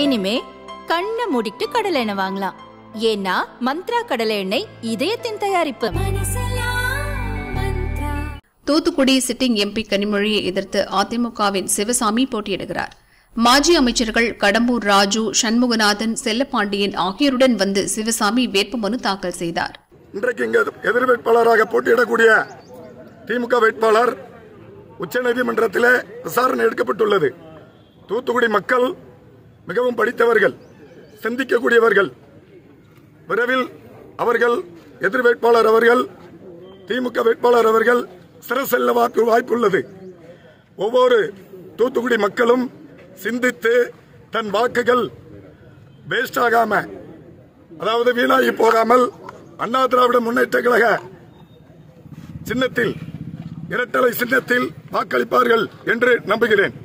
இனிமே கண்ணை மூடிட்டு கடலை எண்ணெய் வாங்கலாம். ஏன்னா மந்த்ரா கடலை எண்ணெய் இதயத்தின் தயாரிப்பு. தூத்துக்குடி சிட்டிங் எம்பி கனிமொழியை எதிர்த்து அதிமுகவின் சிவசாமி போட்டியிடுகிறார். மாஜி அமைச்சர்கள் கடம்பூர் ராஜு, சண்முகநாதன், செல்லப்பாண்டியன் ஆகியோருடன் வந்து சிவசாமி வேட்புமனு தாக்கல் செய்தார். இன்றைக்கு இங்கு எதிர் வேட்பாளராக போட்டியிடக்கூடிய திமுக வேட்பாளர் உச்சநீதிமன்றத்திலே விசாரணை எடுக்கப்பட்டுள்ளது. தூத்துக்குடி மக்கள் மிகவும் படித்தவர்கள், சிந்திக்கக்கூடியவர்கள். விரைவில் அவர்கள் எதிர் வேட்பாளர் அவர்கள், திமுக வேட்பாளர் அவர்கள் சிறை செல்ல வாய்ப்புள்ளது. ஒவ்வொரு தூத்துக்குடி மக்களும் சிந்தித்து தன் வாக்குகள் வேஸ்ட் ஆகாம, அதாவது வீணாகி போகாமல் அண்ணா திராவிட முன்னேற்ற கழக சின்னத்தில், இரட்டலை சின்னத்தில் வாக்களிப்பார்கள் என்று நம்புகிறேன்.